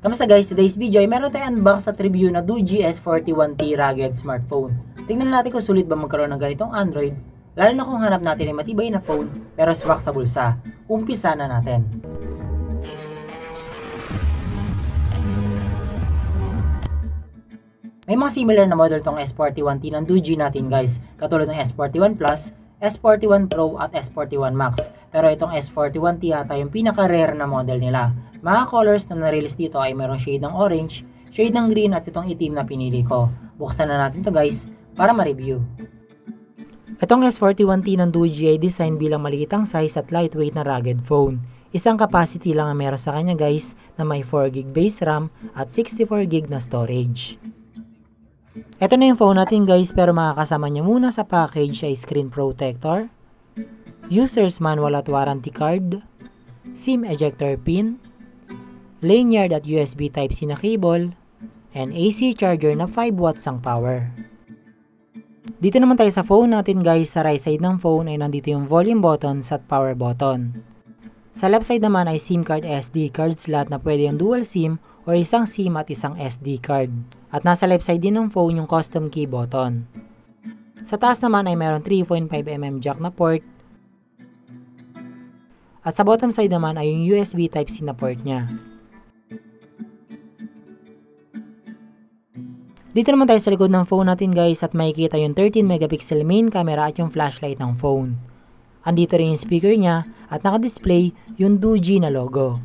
Kamusta guys? Today's video ay meron tayong unbox at review na Doogee S41T rugged smartphone. Tingnan natin kung sulit ba magkaroon ng ganitong Android, lalo na kung hanap natin ay matibay na phone pero swak sa bulsa. Umpisa na natin. May mga similar na model tong S41T ng Doogee natin guys, katulad ng S41 Plus, S41 Pro at S41 Max. Pero itong S41T yata yung pinaka-rare na model nila. Mga colors na na-release dito ay mayroong shade ng orange, shade ng green at itong itim na pinili ko. Buksan na natin to guys para ma-review. Itong S41T ng Doogee ay design bilang maliitang size at lightweight na rugged phone. Isang capacity lang ang meron sa kanya guys na may 4GB base RAM at 64GB na storage. Ito na yung phone natin guys, pero makakasama niya muna sa package ay screen protector, user's manual at warranty card, SIM ejector pin, lanyard at USB Type-C na cable, and AC charger na 5 watts ang power. Dito naman tayo sa phone natin guys, sa right side ng phone ay nandito yung volume buttons at power button. Sa left side naman ay SIM card SD card slot na pwede yung dual SIM o isang SIM at isang SD card. At nasa left side din ng phone yung custom key button. Sa taas naman ay mayroong 3.5mm jack na port. At sa bottom side naman ay yung USB Type-C na port niya. Dito naman tayo sa likod ng phone natin guys at makikita yung 13MP main camera at yung flashlight ng phone. Andito rin yung speaker niya at naka-display yung Doogee na logo.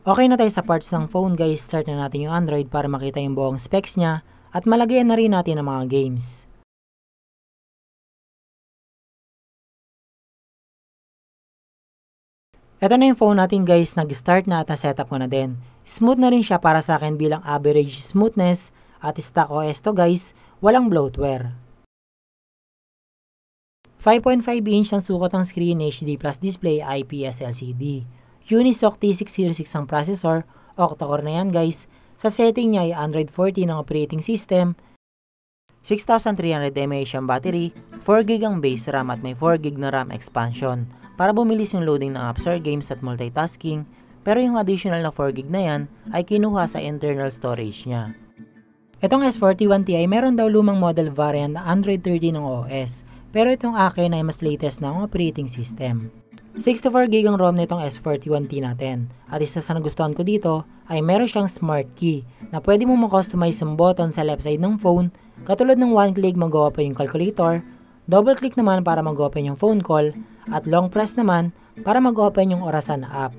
Okay na tayo sa parts ng phone guys, start na natin yung Android para makita yung buong specs niya at malagayan na rin natin ang mga games. Ito na yung phone natin guys, nag-start na at na-setup ko na din. Smooth na rin siya para sa akin bilang average smoothness at stock OS to guys, walang bloatware. 5.5 inch ang sukat ng screen, HD Plus display, IPS LCD. Unisoc T606 ang processor, octa-core na yan guys. Sa setting niya ay Android 14 ang operating system, 6300 mAh ang battery, 4GB ang base RAM at may 4GB na RAM expansion para bumilis yung loading ng apps or games at multitasking, pero yung additional na 4GB na yan ay kinuha sa internal storage niya. Itong S41T ay meron daw lumang model variant na Android 13 ng OS, pero itong akin ay mas latest na ang operating system. 64GB ang ROM nitong S41T natin. At isa sa nagustuhan ko dito ay meron siyang smart key na pwede mo ma-customize yung button sa left side ng phone. Katulad ng one click mag-open yung calculator, double click naman para mag-open yung phone call, at long press naman para mag-open yung orasan na app.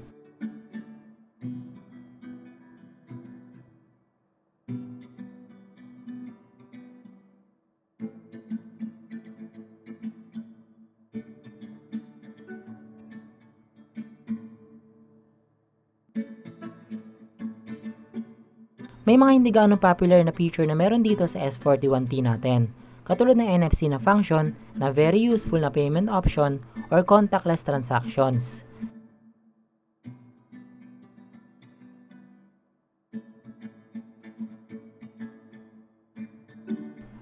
May mga hindi gaano popular na feature na meron dito sa S41T natin, katulad ng NFC na function na very useful na payment option or contactless transactions.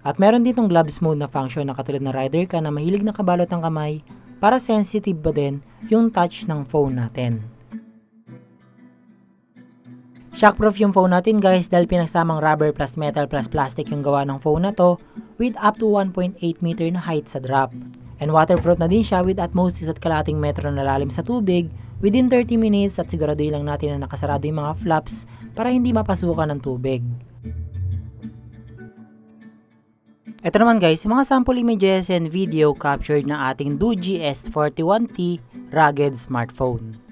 At meron ditong gloves mode na function na katulad na rider ka na mahilig na kabalot ang kamay para sensitive ba din yung touch ng phone natin. Shockproof yung phone natin guys dahil pinagsamang rubber plus metal plus plastic yung gawa ng phone na to with up to 1.8 meter na height sa drop. And waterproof na din siya with at most 1.5 metro na lalim sa tubig within 30 minutes at siguraduhin lang natin na nakasarado yung mga flaps para hindi mapasukan ng tubig. Ito naman guys, mga sample images and video captured ng ating Doogee S41T rugged smartphone.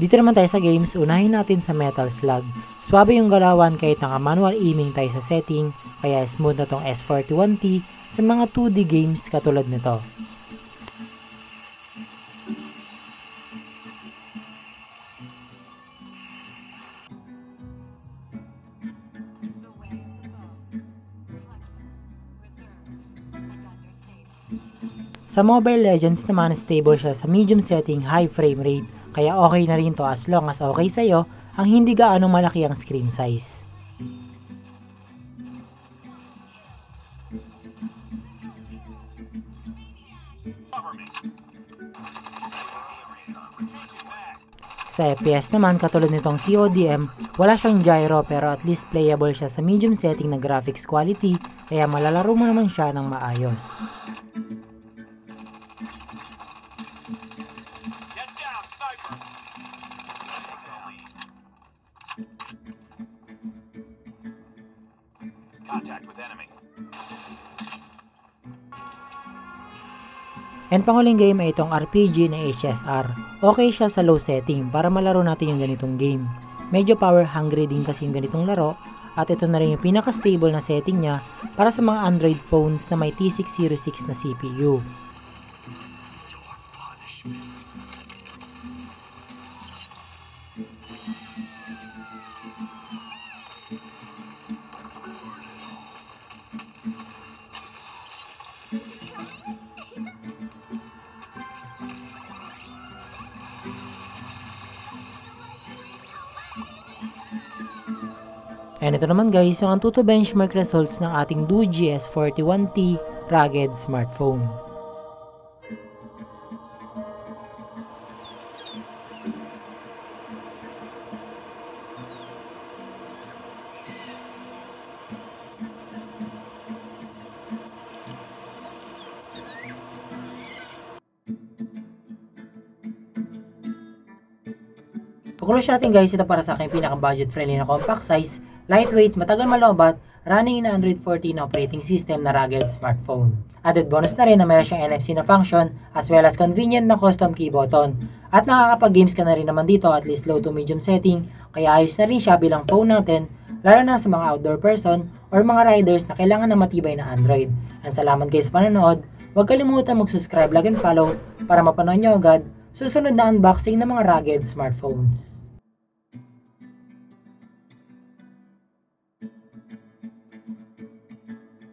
Dito naman tayo sa games, unahin natin sa Metal Slug. Swabe yung galawan kahit naka-manual aiming tayo sa setting, kaya smooth na tong S41T sa mga 2D games katulad nito. Sa Mobile Legends naman, stable siya sa medium setting, high frame rate, kaya okay na rin to as long as okay sa'yo ang hindi gaano malaki ang screen size. Sa FPS naman, katulad nitong CODM, wala siyang gyro pero at least playable siya sa medium setting na graphics quality, kaya malalaro mo naman siya ng maayos. And panghuling game ay itong RPG na HSR. Okay siya sa low setting para malaro natin yung ganitong game. Medyo power hungry din kasi yung ganitong laro, at ito na rin yung pinaka-stable na setting niya para sa mga Android phones na may T606 na CPU. And ito naman guys, yung Antutu benchmark results ng ating Doogee S41T rugged smartphone. Conclusion natin guys, ito para sa akin pinaka-budget friendly na compact size, lightweight, matagal malobat, running in Android 14 na operating system na rugged smartphone. Added bonus na rin na mayroon siyang NFC na function as well as convenient na custom key button. At nakakapag-games ka na rin naman dito at least low to medium setting, kaya ayos na rin siya bilang phone natin, lalo na sa mga outdoor person or mga riders na kailangan ng matibay na Android. And salamat guys sa panonood, huwag kalimutan mag-subscribe, like and follow para mapanood nyo agad susunod na unboxing ng mga rugged smartphones.